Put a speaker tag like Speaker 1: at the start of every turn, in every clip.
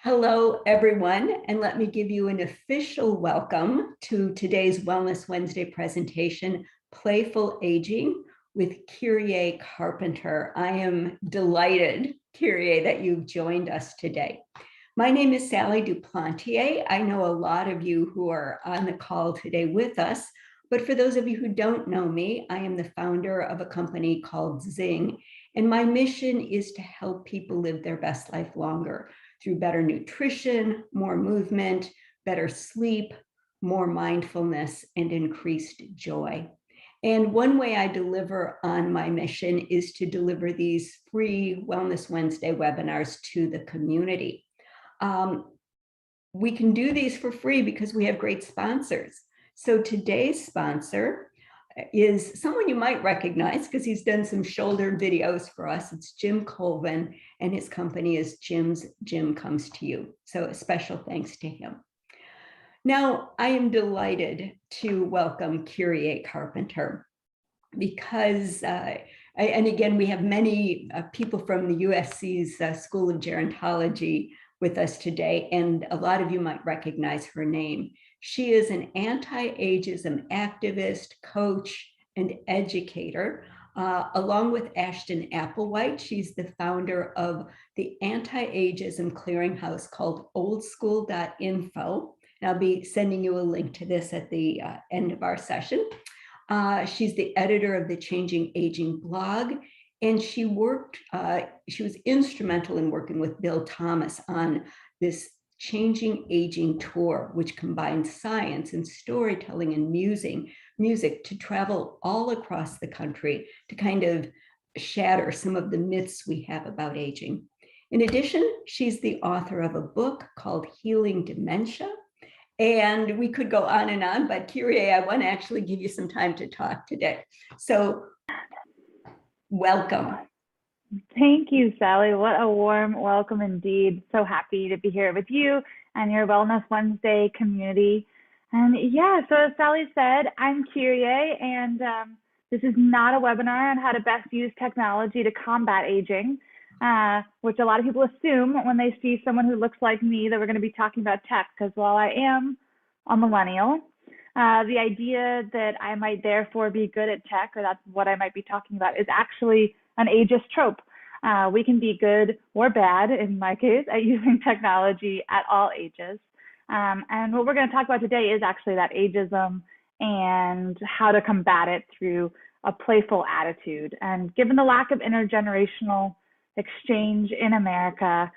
Speaker 1: Hello, everyone, and let me give you an official welcome to today's Wellness Wednesday presentation, Playful Aging with Kyrié Carpenter. I am delighted, Kyrié, that you've joined us today. My name is Sally Duplantier. I know a lot of you who are on the call today with us, but for those of you who don't know me, I am the founder of a company called Zing, and my mission is to help people live their best life longer through better nutrition, more movement, better sleep, more mindfulness, and increased joy. And one way I deliver on my mission is to deliver these free Wellness Wednesday webinars to the community. We can do these for free because we have great sponsors. So today's sponsor is someone you might recognize because he's done some shoulder videos for us. It's Jim Colvin, and his company is Jim Comes to You. So a special thanks to him. Now, I am delighted to welcome Kyrié Carpenter because, and again, we have many people from the USC's School of Gerontology with us today, and a lot of you might recognize her name. She is an anti-ageism activist, coach, and educator. Along with Ashton Applewhite, she's the founder of the anti-ageism clearinghouse called oldschool.info. And I'll be sending you a link to this at the end of our session. She's the editor of the Changing Aging blog, and she was instrumental in working with Bill Thomas on this Changing Aging tour, which combines science and storytelling and music to travel all across the country to kind of shatter some of the myths we have about aging. In addition, she's the author of a book called Healing Dementia. And we could go on, but Kyrié, I want to actually give you some time to talk today. So welcome.
Speaker 2: Thank you, Sally. What a warm welcome indeed. So happy to be here with you and your Wellness Wednesday community. And yeah, so as Sally said, I'm Kyrié, and this is not a webinar on how to best use technology to combat aging, which a lot of people assume when they see someone who looks like me that we're going to be talking about tech, because while I am a millennial, the idea that I might therefore be good at tech, or that's what I might be talking about, is actually an ageist trope. We can be good or bad, in my case, at using technology at all ages. And what we're going to talk about today is actually that ageism and how to combat it through a playful attitude. And given the lack of intergenerational exchange in America,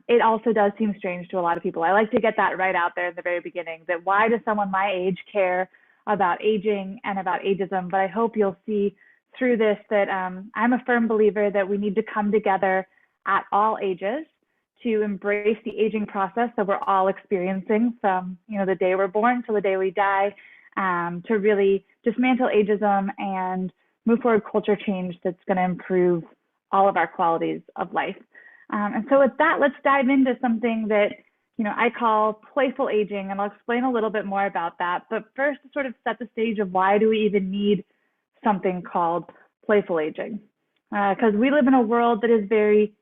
Speaker 2: it also does seem strange to a lot of people. I like to get that right out there in the very beginning, that why does someone my age care about aging and about ageism? But I hope you'll see through this that I'm a firm believer that we need to come together at all ages to embrace the aging process that we're all experiencing from the day we're born till the day we die, to really dismantle ageism and move forward culture change that's going to improve all of our qualities of life. And so with that, let's dive into something that I call playful aging, and I'll explain a little bit more about that. But first, to sort of set the stage of why do we even need something called playful aging? Because we live in a world that is very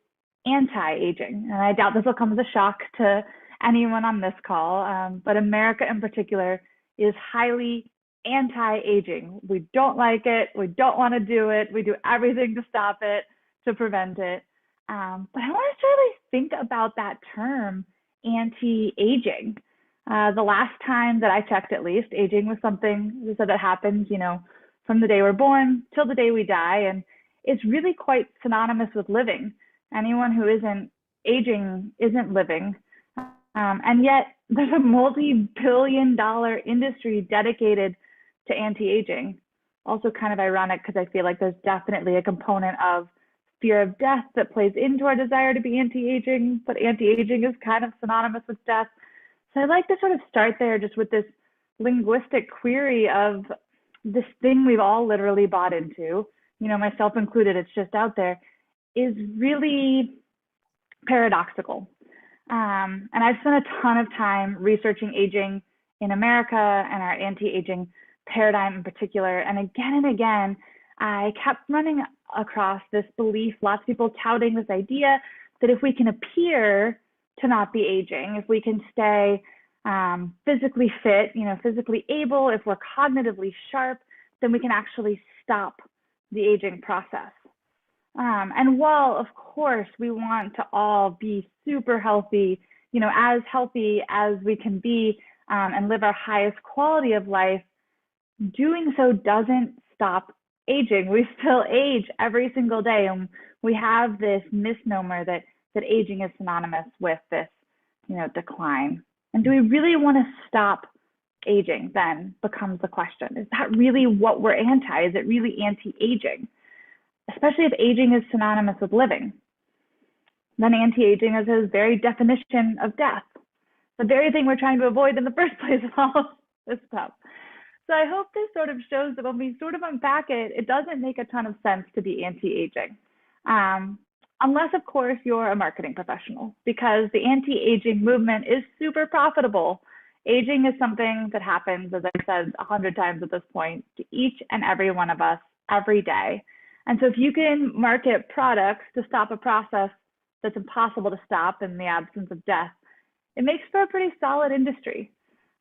Speaker 2: anti-aging, and I doubt this will come as a shock to anyone on this call, but America in particular is highly anti-aging. We don't like it, we don't want to do it, we do everything to stop it, to prevent it. But I want to really think about that term, anti-aging. The last time that I checked, at least, aging was something that happens, from the day we're born till the day we die, and it's really quite synonymous with living. Anyone who isn't aging isn't living. And yet there's a multi-billion-dollar industry dedicated to anti-aging. Also kind of ironic because I feel like there's definitely a component of fear of death that plays into our desire to be anti-aging, but anti-aging is kind of synonymous with death. So I'd like to sort of start there just with this linguistic query of this thing we've all literally bought into, myself included, it's just out there, is really paradoxical. And I've spent a ton of time researching aging in America and our anti-aging paradigm in particular. And again, I kept running across this belief, lots of people touting this idea that if we can appear to not be aging, if we can stay physically fit, physically able, if we're cognitively sharp, then we can actually stop the aging process. And while, of course, we want to all be super healthy, healthy as we can be, and live our highest quality of life, doing so doesn't stop aging. We still age every single day. And we have this misnomer that aging is synonymous with this, decline. And do we really want to stop aging then becomes the question. Is that really what we're anti? Is it really anti-aging? Especially if aging is synonymous with living. Then anti-aging is his very definition of death, the very thing we're trying to avoid in the first place with all of this stuff. So I hope this sort of shows that when we sort of unpack it, it doesn't make a ton of sense to be anti-aging. Unless, of course, you're a marketing professional, because the anti-aging movement is super profitable. Aging is something that happens, as I've said 100 times at this point, to each and every one of us every day. And so if you can market products to stop a process that's impossible to stop in the absence of death, it makes for a pretty solid industry.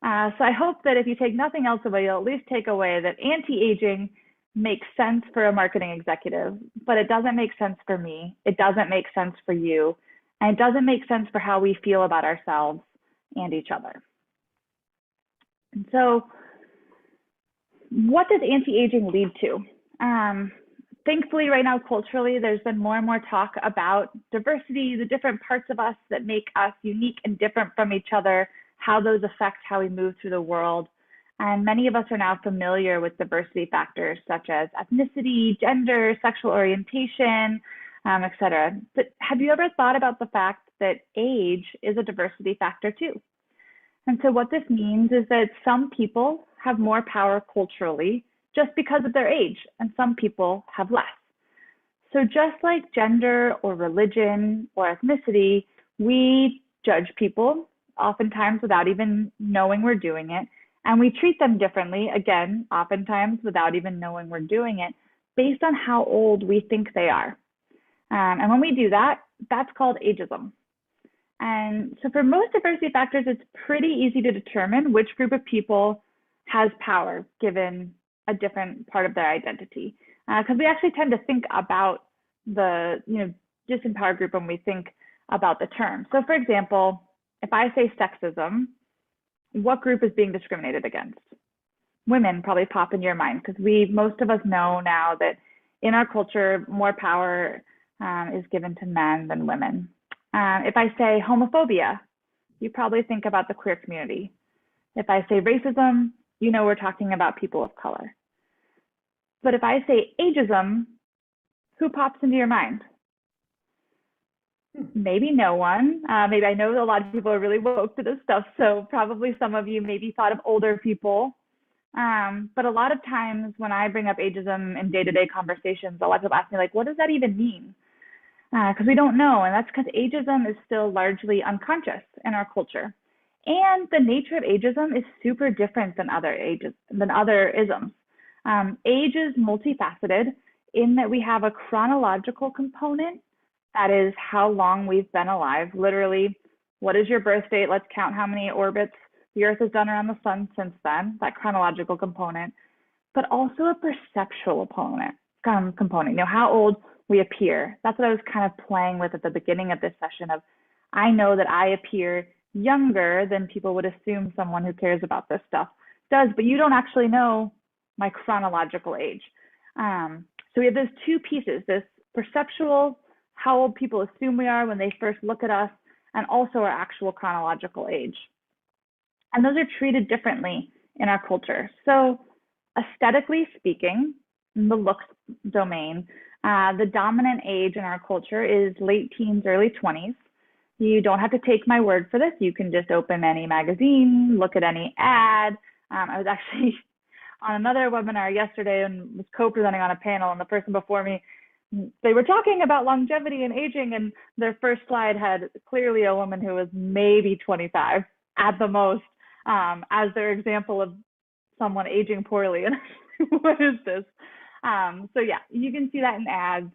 Speaker 2: So I hope that if you take nothing else away, you'll at least take away that anti-aging makes sense for a marketing executive, but it doesn't make sense for me. It doesn't make sense for you. And it doesn't make sense for how we feel about ourselves and each other. And so what does anti-aging lead to? Thankfully, right now, culturally, there's been more and more talk about diversity, the different parts of us that make us unique and different from each other, how those affect how we move through the world. And many of us are now familiar with diversity factors such as ethnicity, gender, sexual orientation, et cetera. But have you ever thought about the fact that age is a diversity factor too? And so what this means is that some people have more power culturally just because of their age, and some people have less. So just like gender or religion or ethnicity, we judge people oftentimes without even knowing we're doing it. And we treat them differently, again, oftentimes without even knowing we're doing it, based on how old we think they are. And when we do that, that's called ageism. And so for most diversity factors, it's pretty easy to determine which group of people has power given a different part of their identity. Because we actually tend to think about the disempowered group when we think about the term. So for example, if I say sexism, what group is being discriminated against? Women probably pop in your mind, because most of us know now that in our culture, more power is given to men than women. If I say homophobia, you probably think about the queer community. If I say racism, we're talking about people of color. But if I say ageism, who pops into your mind? Maybe no one. Maybe I know a lot of people are really woke to this stuff, so probably some of you maybe thought of older people. But a lot of times when I bring up ageism in day-to-day conversations, a lot of people ask me, like, what does that even mean? Because we don't know, and that's because ageism is still largely unconscious in our culture. And the nature of ageism is super different than other isms. Age is multifaceted in that we have a chronological component, that is how long we've been alive. Literally, what is your birth date? Let's count how many orbits the Earth has done around the sun since then, that chronological component, but also a perceptual component, how old we appear. That's what I was kind of playing with at the beginning of this session of, I know that I appear younger than people would assume someone who cares about this stuff does, but you don't actually know my chronological age. So we have those two pieces, this perceptual, how old people assume we are when they first look at us, and also our actual chronological age. And those are treated differently in our culture. So aesthetically speaking, in the looks domain, the dominant age in our culture is late teens, early 20s. You don't have to take my word for this. You can just open any magazine, look at any ad. I was actually on another webinar yesterday and was co-presenting on a panel, and the person before me, they were talking about longevity and aging, and their first slide had clearly a woman who was maybe 25 at the most, as their example of someone aging poorly. And what is this? So yeah, you can see that in ads.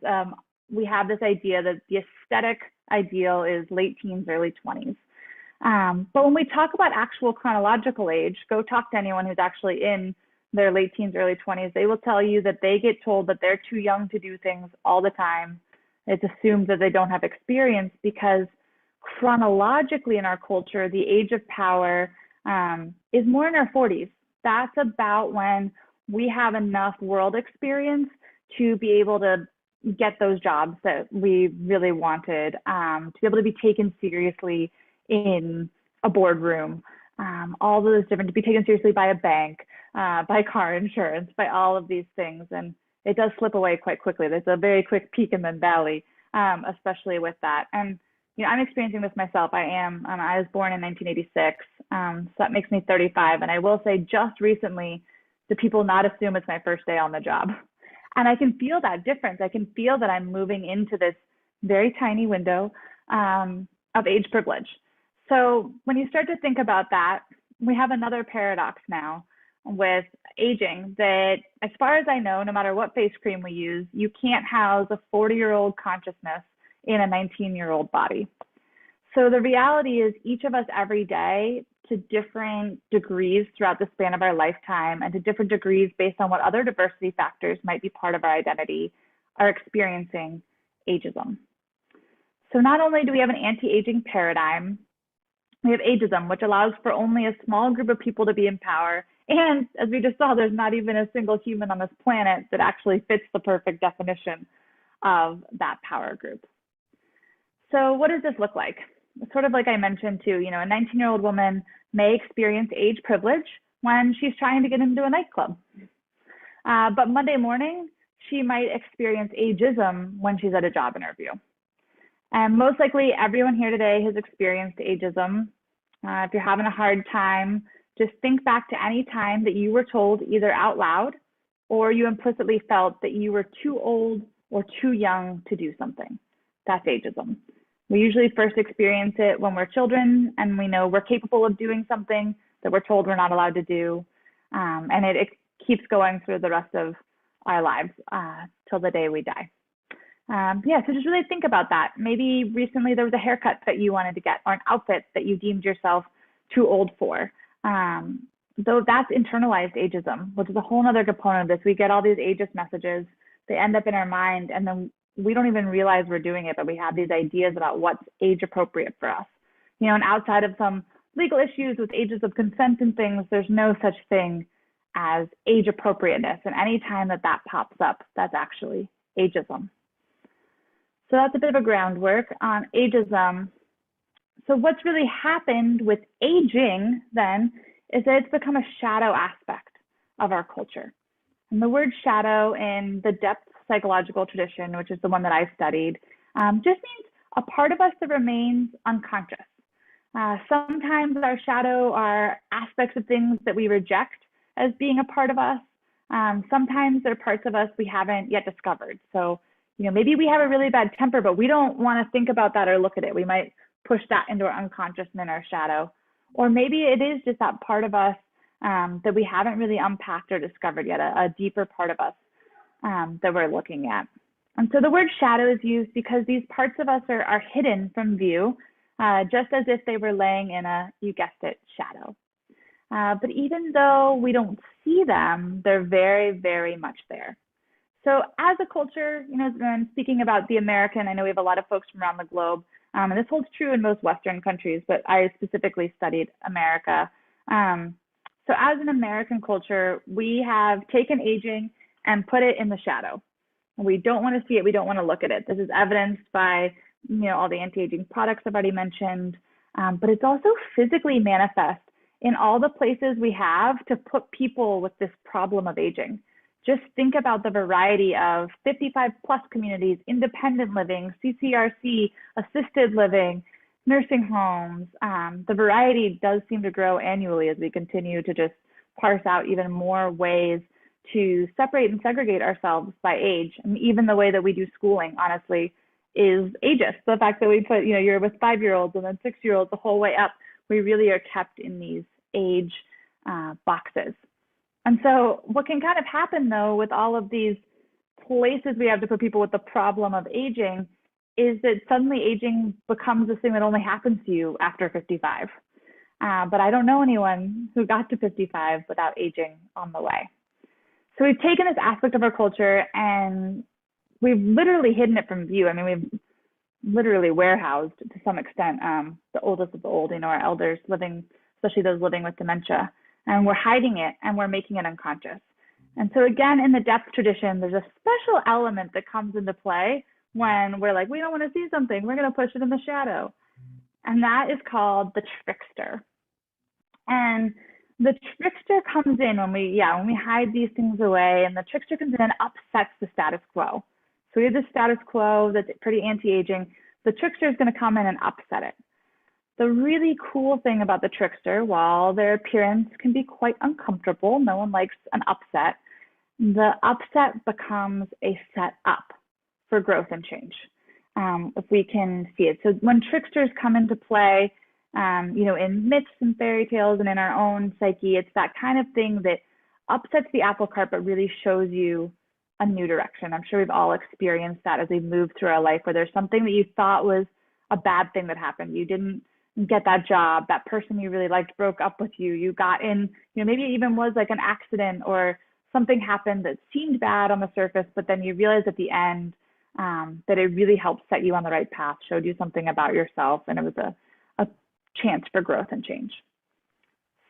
Speaker 2: we have this idea that the aesthetic ideal is late teens, early 20s. But when we talk about actual chronological age, go talk to anyone who's actually in their late teens, early 20s. They will tell you that they get told that they're too young to do things all the time. It's assumed that they don't have experience because chronologically in our culture, the age of power is more in our 40s. That's about when we have enough world experience to be able to get those jobs that we really wanted, to be able to be taken seriously in a boardroom, all those different, to be taken seriously by a bank, by car insurance, by all of these things. And it does slip away quite quickly. There's a very quick peak and then valley, especially with that. And I'm experiencing this myself. I was born in 1986, so that makes me 35. And I will say just recently, do people not assume it's my first day on the job? And I can feel that difference. I can feel that I'm moving into this very tiny window of age privilege. So when you start to think about that, we have another paradox now with aging that, as far as I know, no matter what face cream we use, you can't house a 40-year-old consciousness in a 19-year-old body. So the reality is each of us every day, to different degrees throughout the span of our lifetime and to different degrees based on what other diversity factors might be part of our identity, are experiencing ageism. So not only do we have an anti-aging paradigm, we have ageism, which allows for only a small group of people to be in power. And as we just saw, there's not even a single human on this planet that actually fits the perfect definition of that power group. So what does this look like? Sort of like I mentioned too, a 19-year-old woman may experience age privilege when she's trying to get into a nightclub. But Monday morning, she might experience ageism when she's at a job interview. And most likely everyone here today has experienced ageism. If you're having a hard time, just think back to any time that you were told either out loud or you implicitly felt that you were too old or too young to do something. That's ageism. We usually first experience it when we're children and we know we're capable of doing something that we're told we're not allowed to do. And it keeps going through the rest of our lives till the day we die. So just really think about that. Maybe recently there was a haircut that you wanted to get or an outfit that you deemed yourself too old for. Though that's internalized ageism, which is a whole other component of this. We get all these ageist messages, they end up in our mind, and then we don't even realize we're doing it, but we have these ideas about what's age appropriate for us. And outside of some legal issues with ages of consent and things, there's no such thing as age appropriateness. And anytime that pops up, that's actually ageism. So that's a bit of a groundwork on ageism. So what's really happened with aging then is that it's become a shadow aspect of our culture. And the word shadow in the depth psychological tradition, which is the one that I studied, just means a part of us that remains unconscious. Sometimes our shadow are aspects of things that we reject as being a part of us. Sometimes they're parts of us we haven't yet discovered. So, maybe we have a really bad temper, but we don't want to think about that or look at it. We might push that into our unconscious and in our shadow. Or maybe it is just that part of us that we haven't really unpacked or discovered yet, a deeper part of us that we're looking at. And so the word shadow is used because these parts of us are hidden from view, just as if they were laying in a, you guessed it, shadow. But even though we don't see them, they're very, very much there. So as a culture, and speaking about the American, I know we have a lot of folks from around the globe, and this holds true in most Western countries, but I specifically studied America. So as an American culture, we have taken aging and put it in the shadow. We don't want to see it. We don't want to look at it. This is evidenced by, all the anti-aging products I've already mentioned, but it's also physically manifest in all the places we have to put people with this problem of aging. Just think about the variety of 55 plus communities, independent living, CCRC, assisted living, nursing homes. The variety does seem to grow annually as we continue to just parse out even more ways to separate and segregate ourselves by age. And even the way that we do schooling, honestly, is ageist. The fact that we put, you're with 5-year-olds and then 6-year-olds the whole way up, we really are kept in these age boxes. And so what can kind of happen though with all of these places we have to put people with the problem of aging is that suddenly aging becomes this thing that only happens to you after 55. But I don't know anyone who got to 55 without aging on the way. So we've taken this aspect of our culture and we've literally hidden it from view. I mean, we've literally warehoused to some extent the oldest of the old, our elders living, especially those living with dementia. And we're hiding it and we're making it unconscious. And so again, in the depth tradition, there's a special element that comes into play when we're like, we don't want to see something, we're going to push it in the shadow. And that is called the trickster. And the trickster comes in when we hide these things away, and the trickster comes in and upsets the status quo. So we have the status quo that's pretty anti-aging. The trickster is going to come in and upset it. The really cool thing about the trickster, while their appearance can be quite uncomfortable, no one likes an upset, the upset becomes a set up for growth and change, if we can see it. So when tricksters come into play, in myths and fairy tales and in our own psyche, it's that kind of thing that upsets the apple cart but really shows you a new direction. I'm sure we've all experienced that as we move through our life, where there's something that you thought was a bad thing that happened. You didn't get that job, that person you really liked broke up with you, you got in, maybe it even was like an accident or something happened that seemed bad on the surface, but then you realized at the end that it really helped set you on the right path, showed you something about yourself, and it was a chance for growth and change.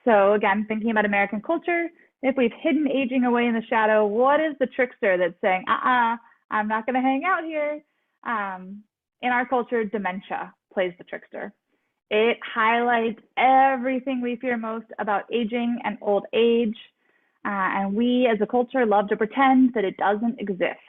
Speaker 2: So again, thinking about American culture, if we've hidden aging away in the shadow, what is the trickster that's saying, I'm not going to hang out here? In our culture, dementia plays the trickster. It highlights everything we fear most about aging and old age. And we as a culture love to pretend that it doesn't exist.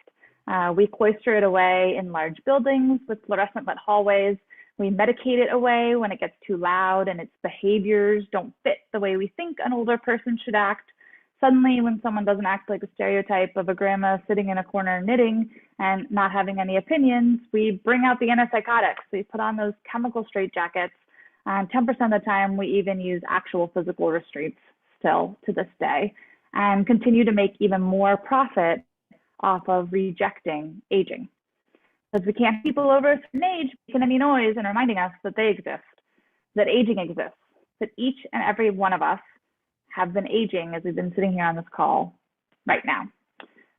Speaker 2: We cloister it away in large buildings with fluorescent lit hallways. We medicate it away when it gets too loud and its behaviors don't fit the way we think an older person should act. Suddenly, when someone doesn't act like a stereotype of a grandma sitting in a corner knitting and not having any opinions, we bring out the antipsychotics. We put on those chemical straitjackets. 10% of the time, we even use actual physical restraints still to this day, and continue to make even more profit off of rejecting aging. Because we can't have people over a certain age making any noise and reminding us that they exist, that aging exists, that each and every one of us have been aging as we've been sitting here on this call right now.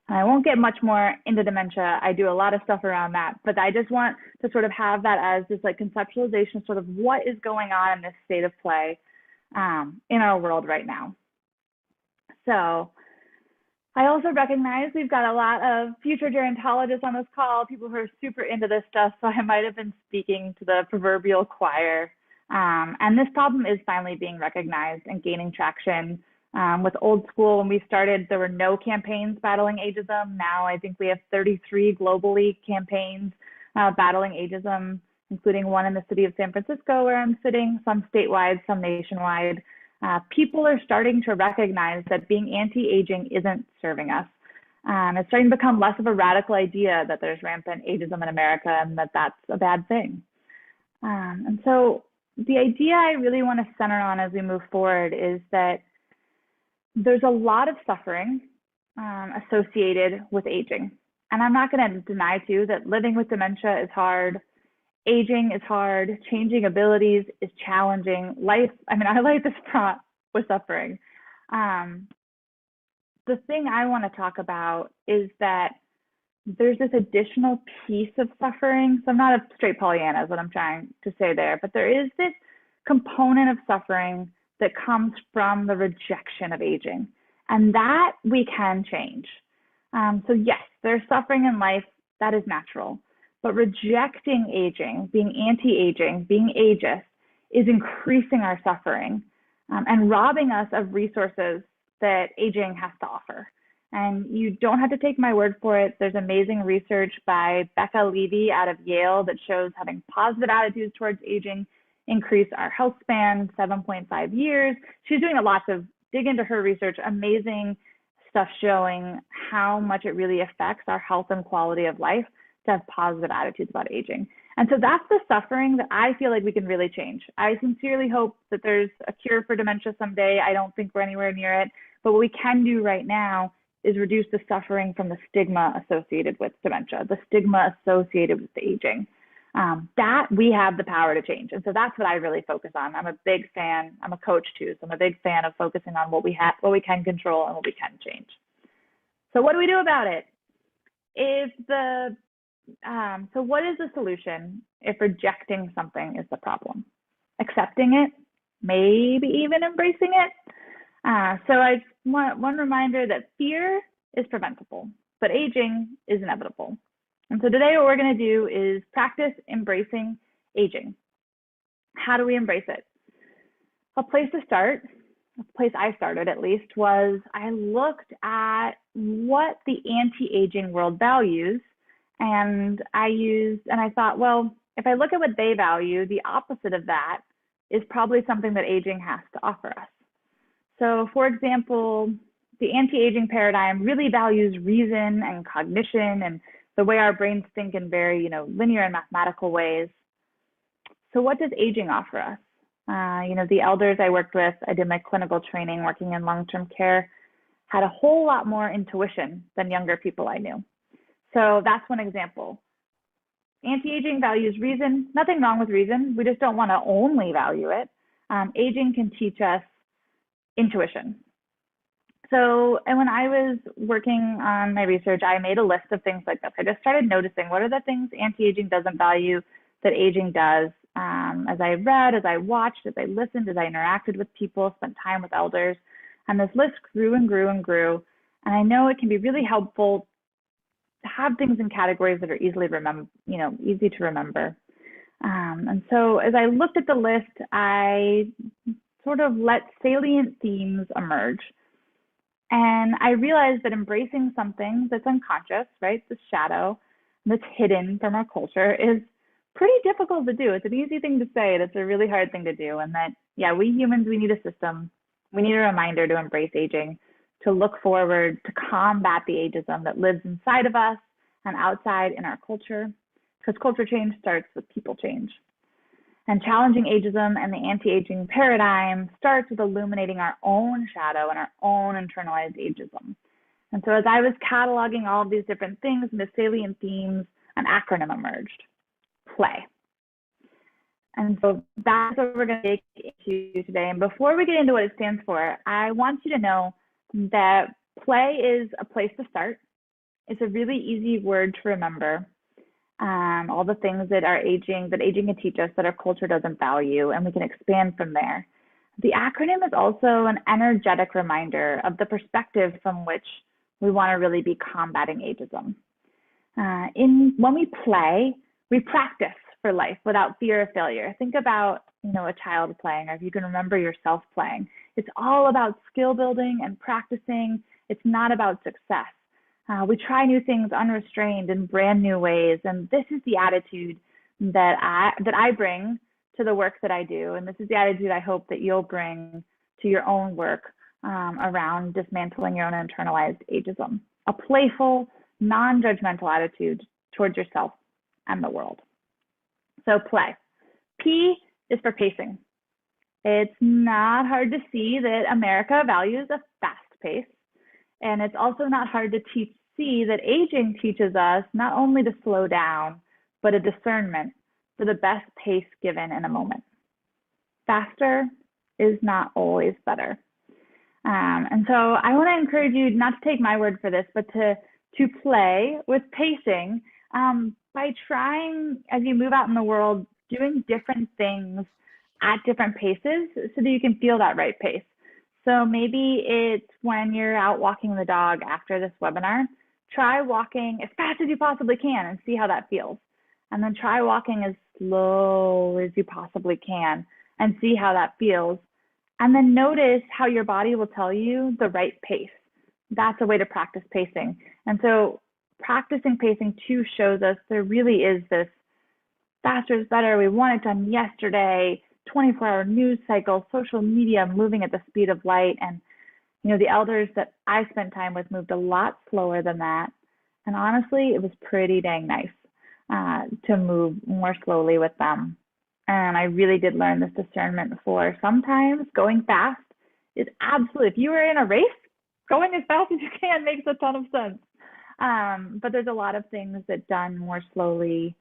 Speaker 2: And I won't get much more into dementia. I do a lot of stuff around that, but I just want to sort of have that as this like conceptualization, sort of what is going on in this state of play in our world right now. So I also recognize we've got a lot of future gerontologists on this call, people who are super into this stuff, so I might have been speaking to the proverbial choir. And this problem is finally being recognized and gaining traction. With old school, when we started, there were no campaigns battling ageism. Now I think we have 33 globally campaigns battling ageism, including one in the city of San Francisco where I'm sitting, some statewide, some nationwide. People are starting to recognize that being anti-aging isn't serving us. It's starting to become less of a radical idea that there's rampant ageism in America and that that's a bad thing. And so the idea I really want to center on as we move forward is that there's a lot of suffering associated with aging. And I'm not going to deny to you that living with dementia is hard. Aging is hard, changing abilities is challenging. I like this fraught with suffering. The thing I want to talk about is that there's this additional piece of suffering. So I'm not a straight Pollyanna is what I'm trying to say there, but there is this component of suffering that comes from the rejection of aging, and that we can change. So yes, there's suffering in life, that is natural. But rejecting aging, being anti-aging, being ageist, is increasing our suffering and robbing us of resources that aging has to offer. And you don't have to take my word for it. There's amazing research by Becca Levy out of Yale that shows having positive attitudes towards aging increase our health span 7.5 years. She's doing a lot to dig into her research, amazing stuff showing how much it really affects our health and quality of life to have positive attitudes about aging. And so that's the suffering that I feel like we can really change. I sincerely hope that there's a cure for dementia someday. I don't think we're anywhere near it. But what we can do right now is reduce the suffering from the stigma associated with dementia, the stigma associated with aging. That we have the power to change. And so that's what I really focus on. I'm a big fan. I'm a coach too. So I'm a big fan of focusing on what we have, what we can control and what we can change. So what do we do about it? So what is the solution if rejecting something is the problem? Accepting it, maybe even embracing it. So I want one reminder that fear is preventable, but aging is inevitable. And so today what we're going to do is practice embracing aging. How do we embrace it? A place to start, a place I started at least, was I looked at what the anti-aging world values, and I thought, well, if I look at what they value, the opposite of that is probably something that aging has to offer us. So for example, the anti-aging paradigm really values reason and cognition and the way our brains think in very, linear and mathematical ways. So what does aging offer us? The elders I worked with, I did my clinical training working in long-term care, had a whole lot more intuition than younger people I knew. So that's one example. Anti-aging values reason, nothing wrong with reason. We just don't want to only value it. Aging can teach us intuition. So, and when I was working on my research, I made a list of things like this. I just started noticing what are the things anti-aging doesn't value that aging does. As I read, as I watched, as I listened, as I interacted with people, spent time with elders, and this list grew and grew and grew. And I know it can be really helpful to have things in categories that are easy to remember. And so as I looked at the list, I sort of let salient themes emerge. And I realized that embracing something that's unconscious, right, the shadow that's hidden from our culture is pretty difficult to do. It's an easy thing to say, that's a really hard thing to do. And that, yeah, we humans, we need a system. We need a reminder to embrace aging, to look forward, to combat the ageism that lives inside of us and outside in our culture, because culture change starts with people change. And challenging ageism and the anti-aging paradigm starts with illuminating our own shadow and our own internalized ageism. And so as I was cataloging all of these different things and the salient themes, an acronym emerged, play. And so that's what we're going to dig into today. And before we get into what it stands for, I want you to know that play is a place to start. It's a really easy word to remember. All the things that aging can teach us that our culture doesn't value, and we can expand from there. The acronym is also an energetic reminder of the perspective from which we want to really be combating ageism. When we play, we practice for life without fear of failure. Think about, a child playing, or if you can remember yourself playing. It's all about skill building and practicing. It's not about success. We try new things unrestrained in brand new ways. And this is the attitude that I bring to the work that I do. And this is the attitude I hope that you'll bring to your own work around dismantling your own internalized ageism. A playful, non-judgmental attitude towards yourself and the world. So play. P is for pacing. It's not hard to see that America values a fast pace. And it's also not hard to see that aging teaches us not only to slow down, but a discernment for the best pace given in a moment. Faster is not always better. And so I want to encourage you not to take my word for this, but to play with pacing by trying, as you move out in the world, doing different things at different paces so that you can feel that right pace. So maybe it's when you're out walking the dog after this webinar, try walking as fast as you possibly can and see how that feels. And then try walking as slow as you possibly can and see how that feels. And then notice how your body will tell you the right pace. That's a way to practice pacing. And so practicing pacing too shows us there really is this faster is better. We want it done yesterday, 24-hour news cycle, social media moving at the speed of light. And, the elders that I spent time with moved a lot slower than that. And honestly, it was pretty dang nice to move more slowly with them. And I really did learn this discernment for sometimes going fast is absolutely, if you were in a race, going as fast as you can makes a ton of sense. But there's a lot of things that done more slowly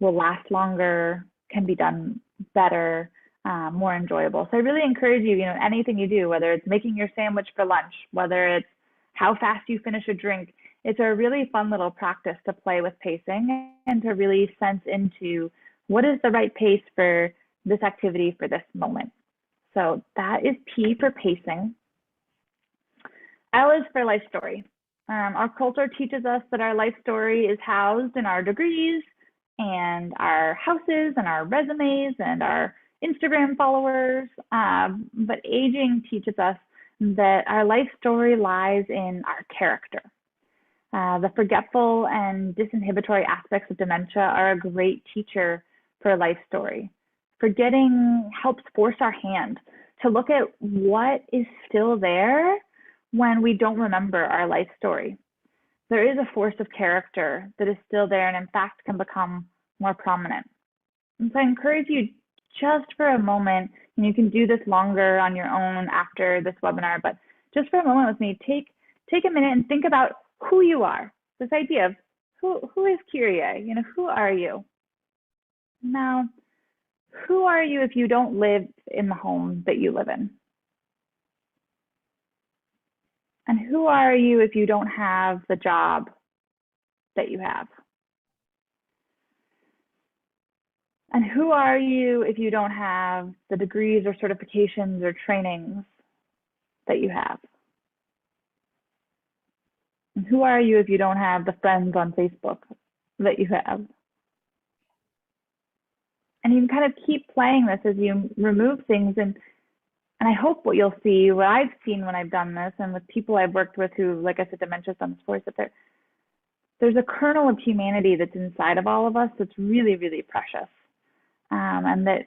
Speaker 2: will last longer, can be done better, more enjoyable. So I really encourage you, anything you do, whether it's making your sandwich for lunch, whether it's how fast you finish a drink, it's a really fun little practice to play with pacing and to really sense into what is the right pace for this activity for this moment. So that is P for pacing. L is for life story. Our culture teaches us that our life story is housed in our degrees and our houses and our resumes and our Instagram followers. But aging teaches us that our life story lies in our character. The forgetful and disinhibitory aspects of dementia are a great teacher for a life story. Forgetting helps force our hand to look at what is still there when we don't remember our life story. There is a force of character that is still there and in fact can become more prominent. And so I encourage you just for a moment, and you can do this longer on your own after this webinar, but just for a moment with me, take a minute and think about who you are. This idea of who is Kyrié? Who are you? Now, who are you if you don't live in the home that you live in? And who are you if you don't have the job that you have? And who are you if you don't have the degrees or certifications or trainings that you have? And who are you if you don't have the friends on Facebook that you have? And you can kind of keep playing this as you remove things. And I hope what you'll see, what I've seen when I've done this, and with people I've worked with who, like I said, dementia comes forth, that there's a kernel of humanity that's inside of all of us that's really, really precious. And that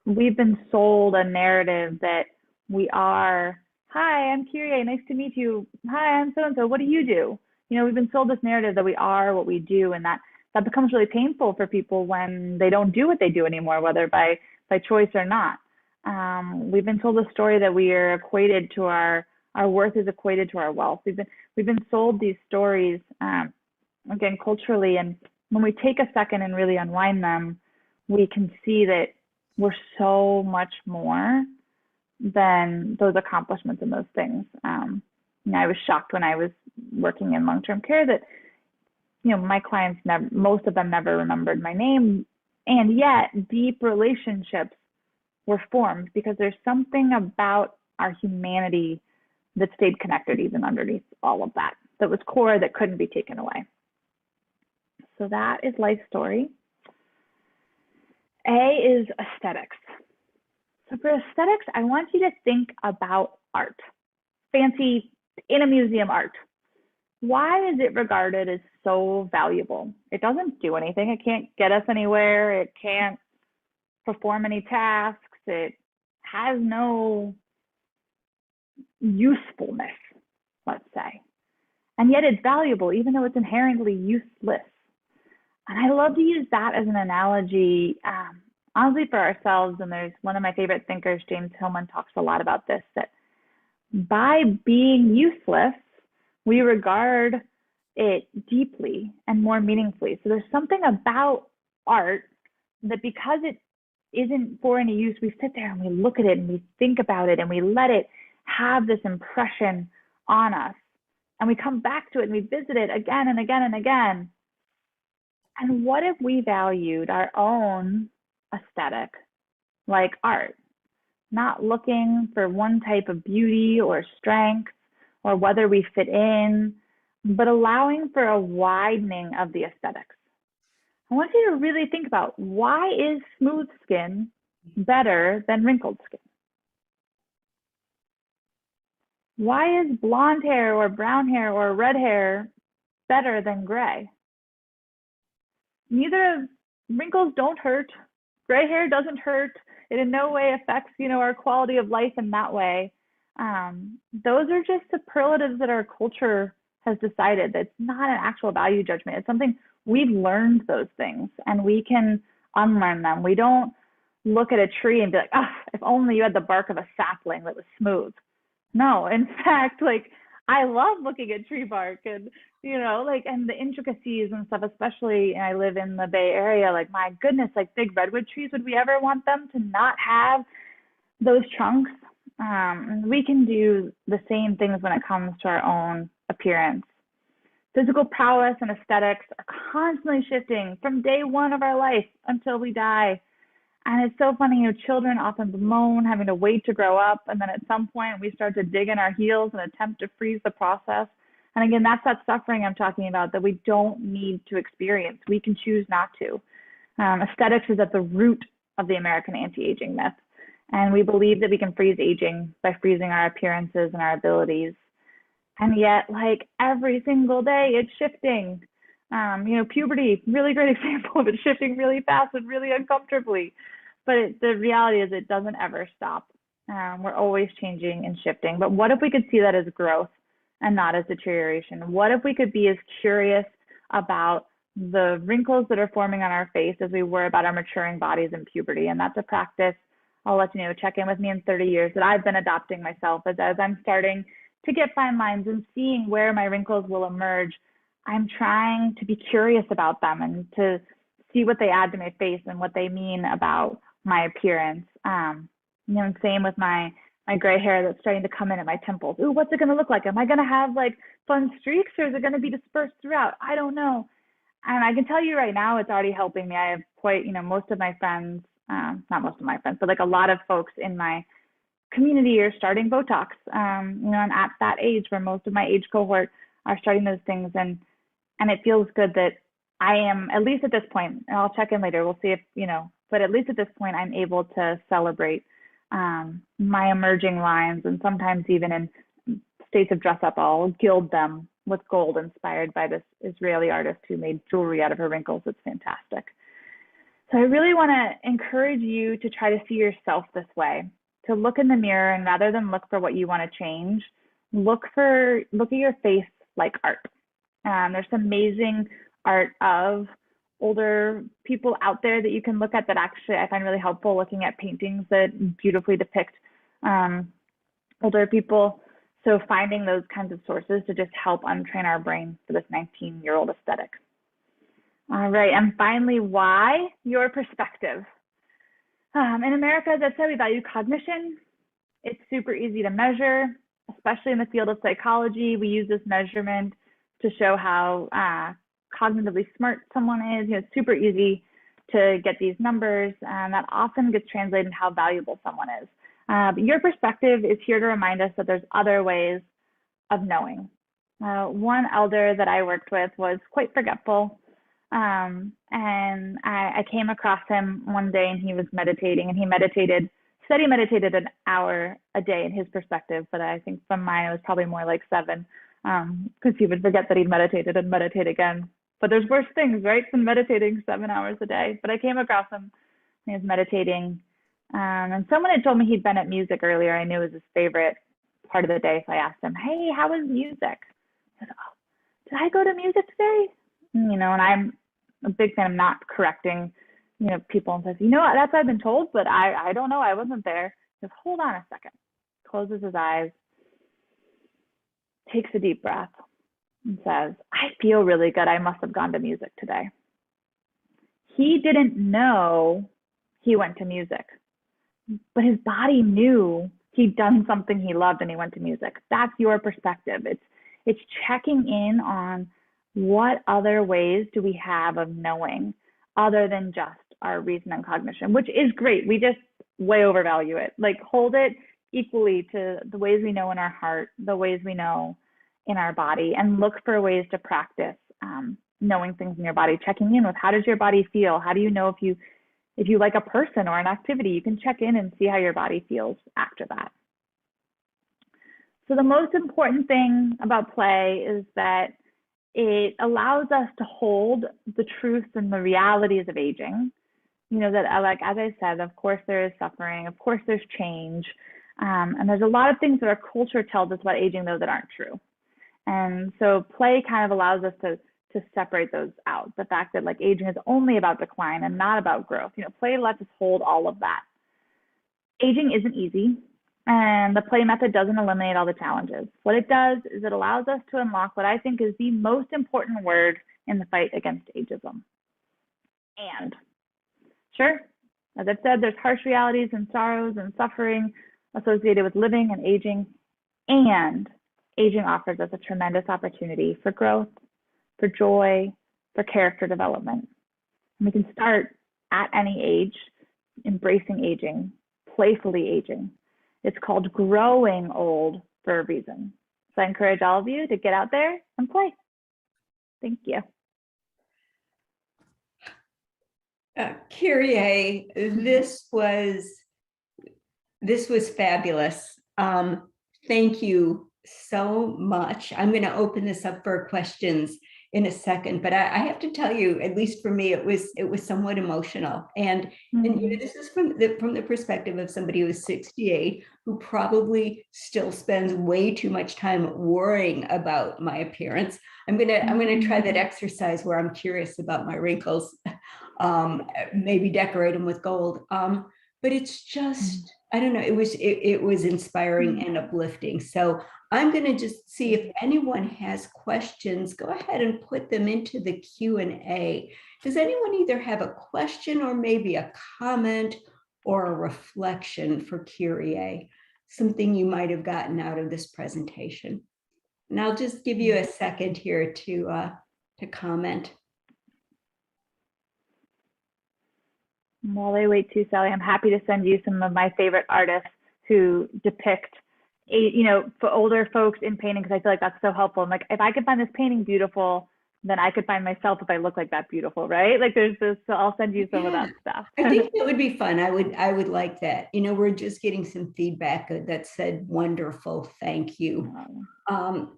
Speaker 2: we've been sold a narrative that we are, hi, I'm Kyrié, nice to meet you. Hi, I'm so-and-so, what do you do? We've been sold this narrative that we are what we do, and that becomes really painful for people when they don't do what they do anymore, whether by choice or not. We've been told a story that we are equated to our worth is equated to our wealth. We've been sold these stories, again, culturally, and when we take a second and really unwind them, we can see that we're so much more than those accomplishments and those things. I was shocked when I was working in long-term care that, my clients most of them never remembered my name, and yet deep relationships were formed because there's something about our humanity that stayed connected even underneath all of that was core, that couldn't be taken away. So that is life story. A is aesthetics. So for aesthetics, I want you to think about art, fancy in a museum art. Why is it regarded as so valuable? It doesn't do anything. It can't get us anywhere. It can't perform any tasks. It has no usefulness, let's say. And yet it's valuable, even though it's inherently useless. And I love to use that as an analogy, honestly, for ourselves. And there's one of my favorite thinkers, James Hillman, talks a lot about this, that by being useless, we regard it deeply and more meaningfully. So there's something about art that because it isn't for any use, we sit there and we look at it and we think about it and we let it have this impression on us. And we come back to it and we visit it again and again and again. And what if we valued our own aesthetic like art, not looking for one type of beauty or strength or whether we fit in, but allowing for a widening of the aesthetics? I want you to really think about, why is smooth skin better than wrinkled skin? Why is blonde hair or brown hair or red hair better than gray? Wrinkles don't hurt. Gray hair doesn't hurt. It in no way affects, our quality of life in that way. Those are just superlatives that our culture has decided. That's not an actual value judgment. It's something we've learned, those things, and we can unlearn them. We don't look at a tree and be like, oh, if only you had the bark of a sapling that was smooth. No, in fact, I love looking at tree bark and, like, and the intricacies and stuff, especially, and I live in the Bay Area, like, my goodness, like big redwood trees, would we ever want them to not have those trunks? We can do the same things when it comes to our own appearance. Physical prowess and aesthetics are constantly shifting from day one of our life until we die. And it's so funny, children often bemoan having to wait to grow up. And then at some point, we start to dig in our heels and attempt to freeze the process. And again, that's that suffering I'm talking about that we don't need to experience. We can choose not to. Aesthetics is at the root of the American anti-aging myth. And we believe that we can freeze aging by freezing our appearances and our abilities. And yet, like, every single day, it's shifting. Puberty, really great example of it shifting really fast and really uncomfortably. But the reality is it doesn't ever stop. We're always changing and shifting. But what if we could see that as growth and not as deterioration? What if we could be as curious about the wrinkles that are forming on our face as we were about our maturing bodies in puberty? And that's a practice, I'll let you know, check in with me in 30 years, that I've been adopting myself as I'm starting to get fine lines and seeing where my wrinkles will emerge. I'm trying to be curious about them and to see what they add to my face and what they mean about my appearance. And same with my gray hair that's starting to come in at my temples. Ooh, what's it going to look like? Am I going to have like fun streaks, or is it going to be dispersed throughout? I don't know. And I can tell you right now, it's already helping me. I have quite, most of my friends, not most of my friends, but like a lot of folks in my community are starting Botox. I'm at that age where most of my age cohort are starting those things. And it feels good that I am, at least at this point, and I'll check in later, we'll see if, but at least at this point, I'm able to celebrate my emerging lines. And sometimes even in states of dress up, I'll gild them with gold inspired by this Israeli artist who made jewelry out of her wrinkles. It's fantastic. So I really want to encourage you to try to see yourself this way, to look in the mirror, and rather than look for what you want to change, look at your face like art. There's some amazing art of older people out there that you can look at that actually I find really helpful, looking at paintings that beautifully depict older people. So finding those kinds of sources to just help untrain our brain for this 19-year-old aesthetic. All right, and finally, why? Your perspective. In America, as I said, we value cognition. It's super easy to measure, especially in the field of psychology. We use this measurement to show how cognitively smart someone is. It's super easy to get these numbers, and that often gets translated into how valuable someone is. But your perspective is here to remind us that there's other ways of knowing. One elder that I worked with was quite forgetful, and I came across him one day, and he was meditating, and he said he meditated an hour a day in his perspective, but I think from mine it was probably more like 7, because he would forget that he'd meditated and meditate again. But there's worse things, right, than meditating 7 hours a day. But I came across him, he was meditating, and someone had told me he'd been at music earlier. I knew it was his favorite part of the day, so I asked him, hey, how was music? He said, oh, did I go to music today? And I'm a big fan of not correcting, people, and says, that's what I've been told, but I don't know, I wasn't there. He goes, hold on a second, closes his eyes, takes a deep breath, and says, I feel really good. I must have gone to music today. He didn't know he went to music, but his body knew he'd done something he loved and he went to music. That's your perspective. It's checking in on what other ways do we have of knowing other than just our reason and cognition, which is great. We just way overvalue it. Like, hold it equally to the ways we know in our heart, the ways we know in our body, and look for ways to practice knowing things in your body, checking in with how does your body feel? How do you know if you like a person or an activity? You can check in and see how your body feels after that. So the most important thing about play is that it allows us to hold the truths and the realities of aging. That, like, as I said, of course there is suffering, of course there's change, and there's a lot of things that our culture tells us about aging, though, that aren't true. And so play kind of allows us to separate those out. The fact that, like, aging is only about decline and not about growth. Play lets us hold all of that. Aging isn't easy. And the play method doesn't eliminate all the challenges. What it does is it allows us to unlock what I think is the most important word in the fight against ageism. And sure, as I've said, there's harsh realities and sorrows and suffering associated with living and aging. And aging offers us a tremendous opportunity for growth, for joy, for character development. And we can start at any age, embracing aging, playfully aging. It's called growing old for a reason. So I encourage all of you to get out there and play. Thank you.
Speaker 1: Kyrié, this was fabulous. Thank you so much. I'm going to open this up for questions in a second, but I have to tell you, at least for me, it was somewhat emotional. And this is from the perspective of somebody who is 68, who probably still spends way too much time worrying about my appearance. I'm gonna try that exercise where I'm curious about my wrinkles, maybe decorate them with gold. But it's just, I don't know, it was inspiring and uplifting. So I'm going to just see if anyone has questions. Go ahead and put them into the Q&A. Does anyone either have a question or maybe a comment or a reflection for Kyrié? Something you might have gotten out of this presentation? And I'll just give you a second here to comment.
Speaker 2: While I wait too, Sally, I'm happy to send you some of my favorite artists who depict for older folks in painting, because I feel like that's so helpful. I'm like, if I could find this painting beautiful, then I could find myself if I look like that beautiful, right? Like there's this, so I'll send you some of that stuff.
Speaker 1: I think that would be fun. I would like that. We're just getting some feedback that said, wonderful, thank you. So I'm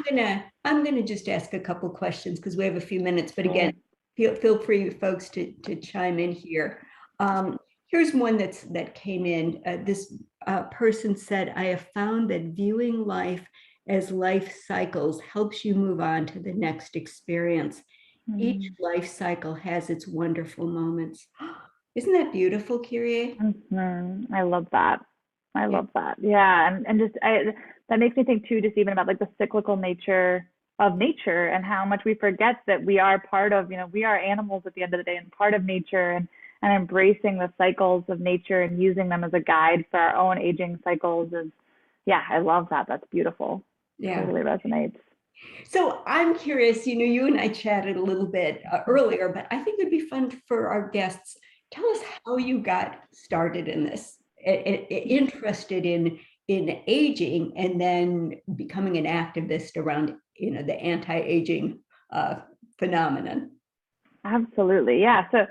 Speaker 1: gonna just ask a couple questions because we have a few minutes, but again, feel free folks to chime in here. Here's one that came in. This person said, I have found that viewing life as life cycles helps you move on to the next experience. Each life cycle has its wonderful moments. Isn't that beautiful, Kyrié?
Speaker 2: I love that. I love that. Yeah, and just that makes me think too, just even about like the cyclical nature of nature and how much we forget that we are part of, we are animals at the end of the day and part of nature, and embracing the cycles of nature and using them as a guide for our own aging cycles is, I love that. That's beautiful. Yeah. Totally resonates.
Speaker 1: So I'm curious, you and I chatted a little bit earlier, but I think it'd be fun for our guests. Tell us how you got started in this, interested in aging and then becoming an activist around, the anti-aging phenomenon.
Speaker 2: Absolutely. Yeah. So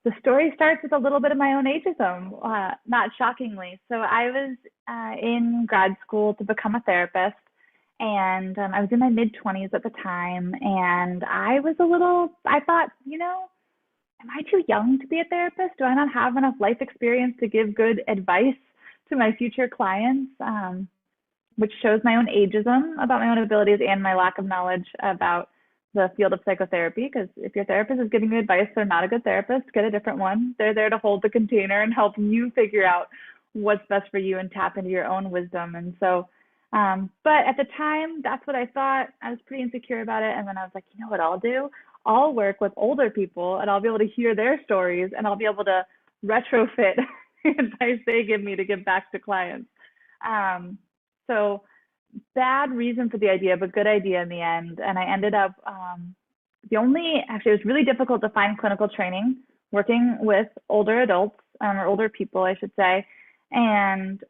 Speaker 2: the story starts with a little bit of my own ageism, not shockingly. So I was in grad school to become a therapist, and I was in my mid-20s at the time, and I thought, am I too young to be a therapist? Do I not have enough life experience to give good advice to my future clients? Which shows my own ageism about my own abilities and my lack of knowledge about the field of psychotherapy, because if your therapist is giving you advice, they're not a good therapist. Get a different one. They're there to hold the container and help you figure out what's best for you and tap into your own wisdom. And so, but at the time, that's what I thought. I was pretty insecure about it. And then I was like, you know what I'll do? I'll work with older people and I'll be able to hear their stories and I'll be able to retrofit advice they give me to give back to clients. So bad reason for the idea, but good idea in the end. And I ended up, it was really difficult to find clinical training working with older adults, or older people, I should say. And,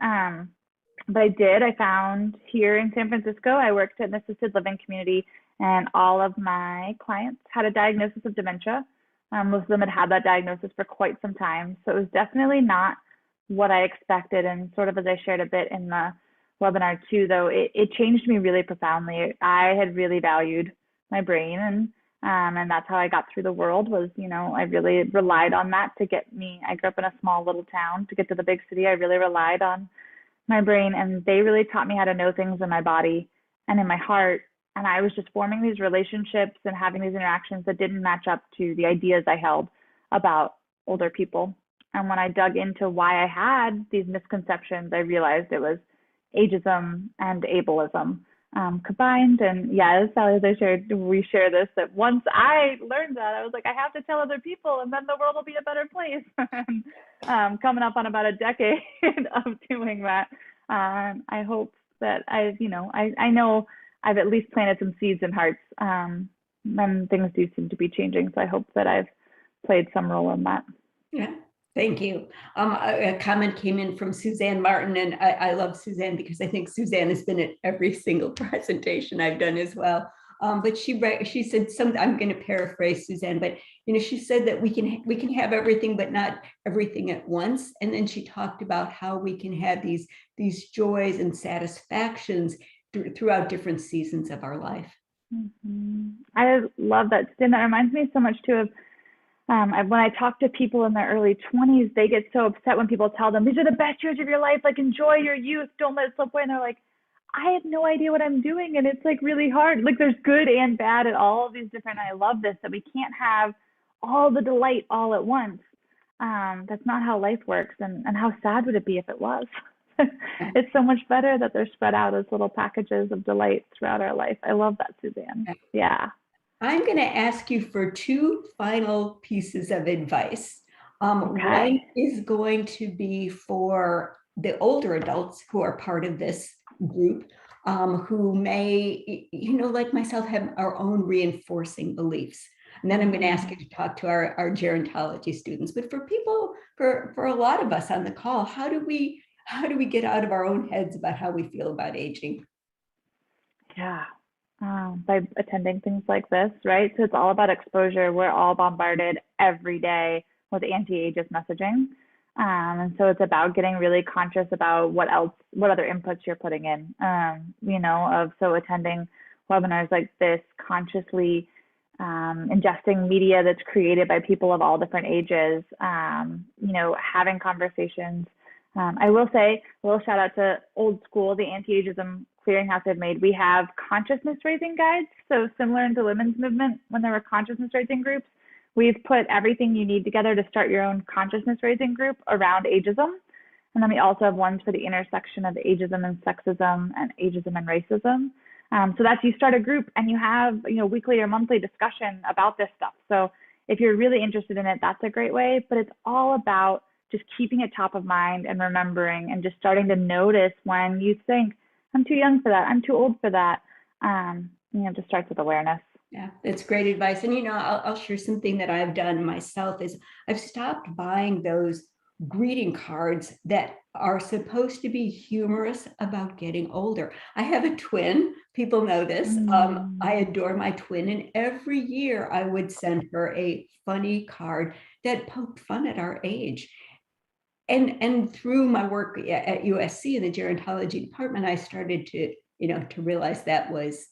Speaker 2: but I found here in San Francisco, I worked at an assisted living community, and all of my clients had a diagnosis of dementia. Most of them had that diagnosis for quite some time. So it was definitely not what I expected. And sort of as I shared a bit in the webinar too, though, it changed me really profoundly. I had really valued my brain, and that's how I got through the world was, I really relied on that to get me. I grew up in a small little town. To get to the big city, I really relied on my brain, and they really taught me how to know things in my body and in my heart. And I was just forming these relationships and having these interactions that didn't match up to the ideas I held about older people. And when I dug into why I had these misconceptions, I realized it was ageism and ableism combined. And yeah, as Sally, as I shared, we share this, that once I learned that, I was like, I have to tell other people, and then the world will be a better place. Coming up on about a decade of doing that. I hope that I know I've at least planted some seeds in hearts, and things do seem to be changing. So I hope that I've played some role in that.
Speaker 1: Yeah, thank you. A comment came in from Suzanne Martin, and I love Suzanne because I think Suzanne has been at every single presentation I've done as well. But she said something. I'm going to paraphrase Suzanne, but she said that we can have everything, but not everything at once. And then she talked about how we can have these joys and satisfactions throughout different seasons of our life.
Speaker 2: Mm-hmm. I love that, Suzanne. That reminds me so much too of when I talk to people in their early 20s, they get so upset when people tell them, these are the best years of your life, like enjoy your youth, don't let it slip away. And they're like, I have no idea what I'm doing. And it's like really hard. Like there's good and bad at all of these different, I love this, that we can't have all the delight all at once. That's not how life works. And how sad would it be if it was? It's so much better that they're spread out as little packages of delight throughout our life. I love that, Suzanne. Yeah.
Speaker 1: I'm going to ask you for two final pieces of advice.
Speaker 2: Okay.
Speaker 1: One is going to be for the older adults who are part of this group, who may, like myself, have our own reinforcing beliefs. And then I'm going to ask you to talk to our gerontology students. But for people, for a lot of us on the call, how do we get out of our own heads about how we feel about aging?
Speaker 2: Yeah. By attending things like this, right? So it's all about exposure. We're all bombarded every day with anti-ageist messaging. And so it's about getting really conscious about what other inputs you're putting in, so attending webinars like this, consciously ingesting media that's created by people of all different ages, having conversations. I will say a little shout out to Old School, the anti-ageism clearinghouse I've made. We have consciousness raising guides. So similar to the women's movement, when there were consciousness raising groups, we've put everything you need together to start your own consciousness raising group around ageism. And then we also have ones for the intersection of ageism and sexism and ageism and racism. So that's, you start a group and you have, weekly or monthly discussion about this stuff. So if you're really interested in it, that's a great way, but it's all about just keeping it top of mind and remembering and just starting to notice when you think, I'm too young for that, I'm too old for that. Just starts with awareness.
Speaker 1: Yeah, that's great advice. And, I'll share something that I've done myself is I've stopped buying those greeting cards that are supposed to be humorous about getting older. I have a twin. People know this. I adore my twin. And every year I would send her a funny card that poked fun at our age. And through my work at USC in the gerontology department, I started to realize that was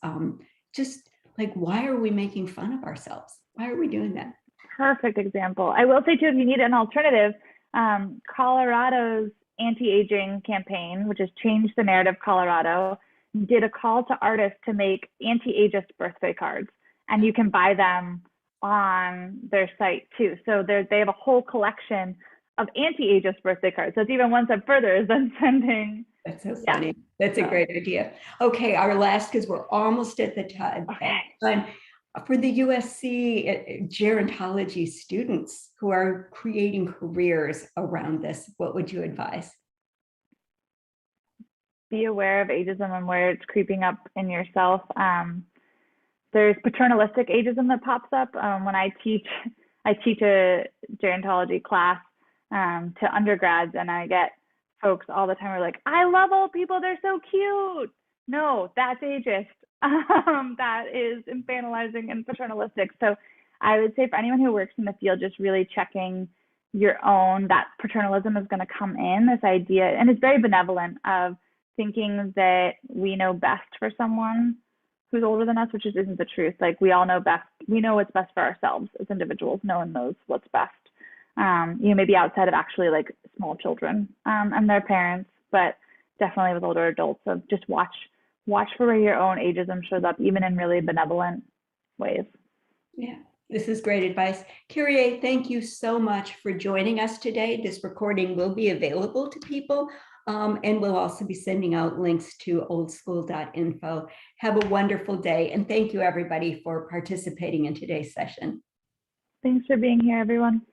Speaker 1: just like, why are we making fun of ourselves? Why are we doing that?
Speaker 2: Perfect example. I will say too, if you need an alternative, Colorado's anti-aging campaign, which has changed the narrative Colorado, did a call to artists to make anti-ageist birthday cards, and you can buy them on their site too. So they have a whole collection of anti-ageist birthday cards. So it's even one step further than sending.
Speaker 1: That's so funny. Yeah. That's a great idea. Okay, our last, because we're almost at the time. Okay. For the USC gerontology students who are creating careers around this, what would you advise?
Speaker 2: Be aware of ageism and where it's creeping up in yourself. There's paternalistic ageism that pops up. When I teach a gerontology class to undergrads, and I get folks all the time who are like, I love old people, they're so cute. No, that's ageist. That is infantilizing and paternalistic. So I would say for anyone who works in the field, just really checking your own, that paternalism is going to come in, this idea, and it's very benevolent, of thinking that we know best for someone who's older than us, which just isn't the truth. Like, we all know best. We know what's best for ourselves as individuals. No one knows what's best. Maybe outside of actually like small children and their parents, but definitely with older adults. So just watch for where your own ageism shows up, even in really benevolent ways.
Speaker 1: Yeah, This is great advice. Kyrié, thank you so much for joining us today. This recording will be available to people, and we'll also be sending out links to oldschool.info. Have a wonderful day, and thank you everybody for participating in today's session.
Speaker 2: Thanks for being here, everyone.